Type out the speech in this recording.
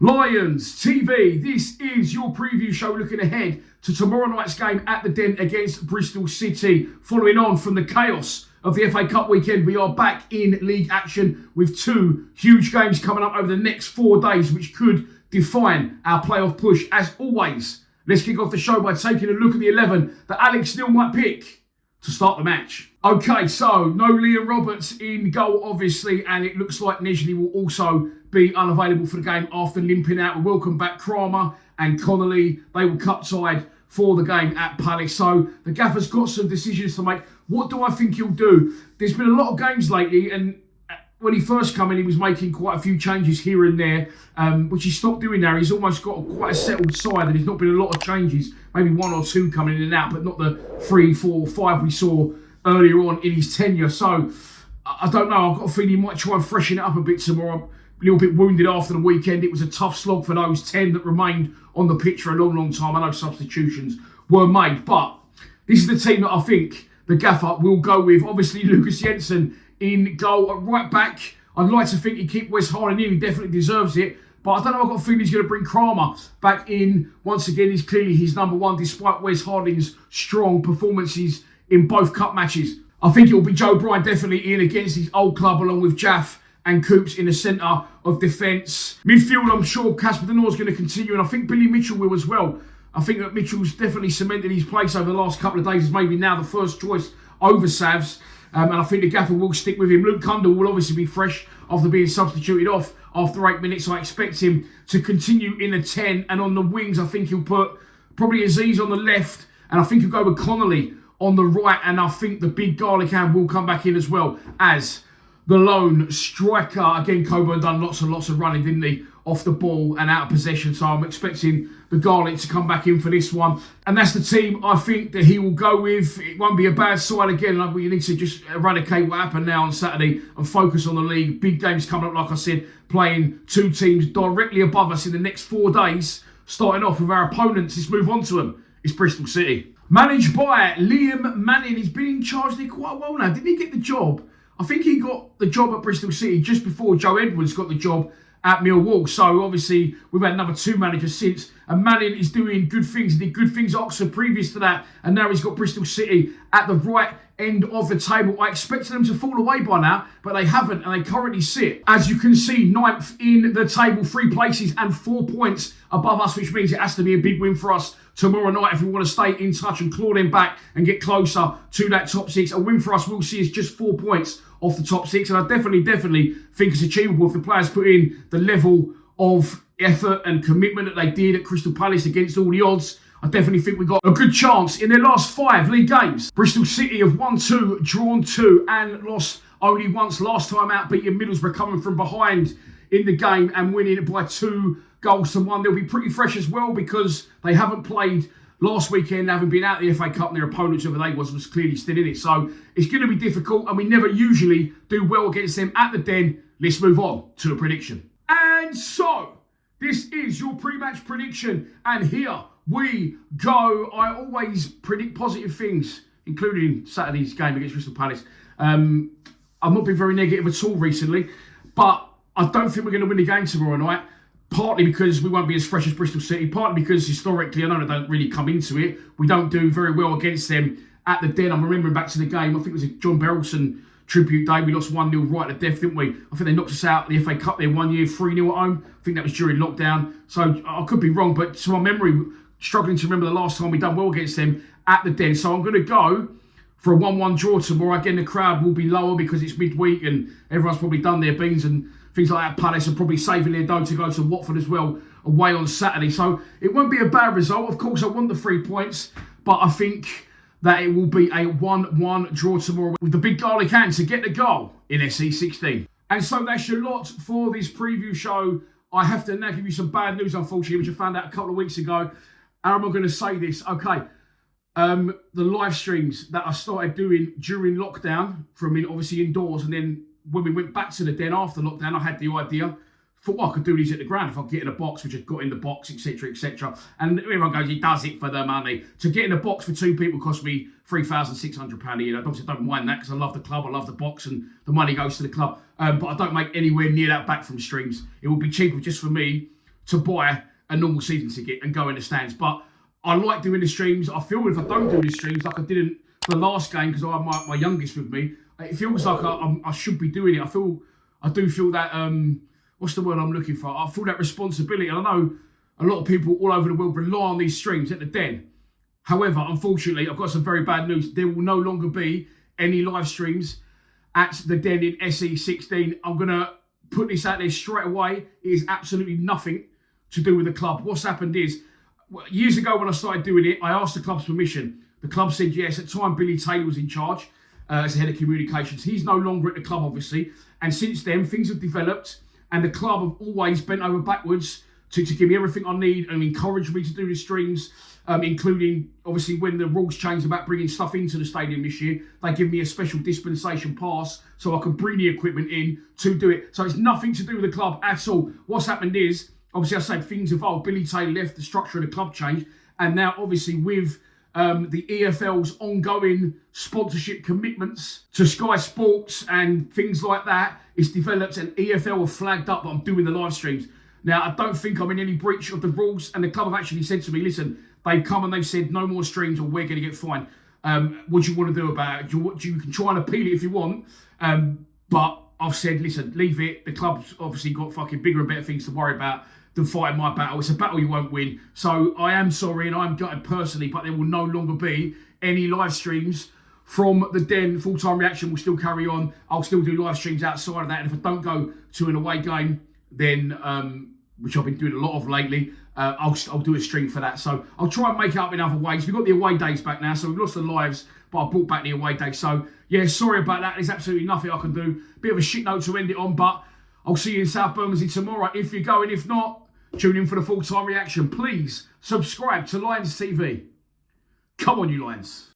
Lions TV, this is your preview show looking ahead to tomorrow night's game at the Den against Bristol City. Following on from the chaos of the FA Cup weekend, we are back in league action with two huge games coming up over the next 4 days, which could define our playoff push. As always, let's kick off the show by taking a look at the 11 that Alex Neil might pick to start the match. Okay, so no Liam Roberts in goal, obviously, and it looks like Nesley will also be unavailable for the game after limping out. We welcome back Kramer and Connolly. They were cup-tied for the game at Palace. So the gaffer's got some decisions to make. What do I think he'll do? There's been a lot of games lately, and when he first came in, he was making quite a few changes here and there, which he stopped doing now. He's almost got quite a settled side, and there's not been a lot of changes. Maybe 1 or 2 coming in and out, but not the 3, 4, 5 we saw earlier on in his tenure. So I don't know. I've got a feeling he might try and freshen it up a bit tomorrow. I'm a little bit wounded after the weekend. It was a tough slog for those 10 that remained on the pitch for a long, long time. I know substitutions were made, but this is the team that I think the gaffer will go with. Obviously, Lucas Jensen in goal at right back. I'd like to think he'd keep Wes Harding in. He definitely deserves it. But I don't know, I've got a feeling he's going to bring Kramer back in. Once again, he's clearly his number one, despite Wes Harding's strong performances in both cup matches. I think it will be Joe Bryan definitely in against his old club, along with Jaff and Coops in the centre of defence. Midfield, I'm sure Casper Denor's going to continue, and I think Billy Mitchell will as well. I think that Mitchell's definitely cemented his place over the last couple of days as maybe now the first choice over Savs. And I think the gaffer will stick with him. Luke Cundall will obviously be fresh after being substituted off after 8 minutes. I expect him to continue in the 10. And on the wings, I think he'll put probably Aziz on the left. And I think he'll go with Connolly on the right. And I think the big garlic hand will come back in as well as the lone striker. Again, Coburn done lots and lots of running, didn't he? Off the ball and out of possession. So I'm expecting the garlic to come back in for this one. And that's the team I think that he will go with. It won't be a bad side again. We need to just eradicate what happened now on Saturday and focus on the league. Big games coming up, like I said, playing 2 teams directly above us in the next 4 days. Starting off with our opponents. Let's move on to them. It's Bristol City. Managed by Liam Manning. He's been in charge there quite a while now. Didn't he get the job? I think he got the job at Bristol City just before Joe Edwards got the job at Millwall. So obviously we've had another 2 managers since, and Manning is doing good things. He did good things at Oxford previous to that, and now he's got Bristol City at the right end of the table. I expected them to fall away by now, but they haven't, and they currently sit, as you can see, 9th in the table, 3 places and 4 points above us, which means it has to be a big win for us tomorrow night if we want to stay in touch and claw them back and get closer to that top 6. A win for us, we'll see, is just 4 points off the top 6, and I definitely think it's achievable if the players put in the level of effort and commitment that they did at Crystal Palace against all the odds. I definitely think we got a good chance in their last 5 league games. Bristol City have won 2, drawn 2, and lost only once last time out, beating Middlesbrough coming from behind in the game and winning it by 2 goals to 1. They'll be pretty fresh as well because they haven't played last weekend, having been out of the FA Cup, and their opponents, whoever they was clearly still in it. So it's going to be difficult, and we never usually do well against them at the Den. Let's move on to the prediction. And so, this is your pre-match prediction, and here we go. I always predict positive things, including Saturday's game against Crystal Palace. I've not been very negative at all recently, but I don't think we're going to win the game tomorrow night. Partly because we won't be as fresh as Bristol City. Partly because historically, I know they don't really come into it. We don't do very well against them at the Den. I'm remembering back to the game. I think it was a John Berylson tribute day. We lost 1-0 right to death, didn't we? I think they knocked us out the FA Cup there 1 year, 3-0 at home. I think that was during lockdown. So I could be wrong, but to my memory, struggling to remember the last time we done well against them at the Den. So I'm going to go for a 1-1 draw tomorrow. Again, the crowd will be lower because it's midweek and everyone's probably done their beans and things like that. Palace are probably saving their dough to go to Watford as well away on Saturday. So it won't be a bad result. Of course, I want the 3 points, but I think that it will be a 1-1 draw tomorrow with the big garlic hand to get the goal in SE16. And so that's your lot for this preview show. I have to now give you some bad news, unfortunately, which I found out a couple of weeks ago. How am I going to say this? Okay. The live streams that I started doing during lockdown, from obviously indoors, and then when we went back to the Den after lockdown, I had the idea, thought, well, I could do these at the ground if I get in a box, which I've got in the box, etc., etc. And everyone goes, he does it for the money. To get in a box for 2 people cost me £3,600 a year. I obviously don't mind that because I love the club, I love the box, and the money goes to the club. But I don't make anywhere near that back from streams. It would be cheaper just for me to buy a normal season ticket and go in the stands. But I like doing the streams. I feel if I don't do the streams like I didn't for the last game, because I have my youngest with me, it feels like I should be doing it. I do feel that, what's the word I'm looking for? I feel that responsibility. And I know a lot of people all over the world rely on these streams at the Den. However, unfortunately, I've got some very bad news. There will no longer be any live streams at the Den in SE16. I'm going to put this out there straight away. It is absolutely nothing to do with the club. What's happened is, years ago when I started doing it, I asked the club's permission. The club said yes. At the time, Billy Taylor was in charge as the head of communications. He's no longer at the club, obviously. And since then, things have developed, and the club have always bent over backwards to give me everything I need and encourage me to do the streams, including, obviously, when the rules changed about bringing stuff into the stadium this year, they give me a special dispensation pass so I can bring the equipment in to do it. So it's nothing to do with the club at all. What's happened is, obviously, I said things evolved. Billy Taylor left, the structure of the club changed, and now, obviously, with the EFL's ongoing sponsorship commitments to Sky Sports and things like that, it's developed, and EFL have flagged up that I'm doing the live streams. Now, I don't think I'm in any breach of the rules, and the club have actually said to me, listen, they've come and they've said no more streams or we're going to get fined. What do you want to do about it? You can try and appeal it if you want, but I've said, listen, leave it. The club's obviously got fucking bigger and better things to worry about than fighting my battle. It's a battle you won't win. So I am sorry and I'm gutted personally, but there will no longer be any live streams from the Den. Full-time reaction will still carry on. I'll still do live streams outside of that. And if I don't go to an away game, then, which I've been doing a lot of lately, I'll do a stream for that. So I'll try and make it up in other ways. We've got the away days back now, so we've lost the lives, but I brought back the away days. So yeah, sorry about that. There's absolutely nothing I can do. Bit of a shit note to end it on, but I'll see you in South Bermondsey tomorrow if you're going. If not, tune in for the full-time reaction. Please subscribe to Lions TV. Come on, you Lions.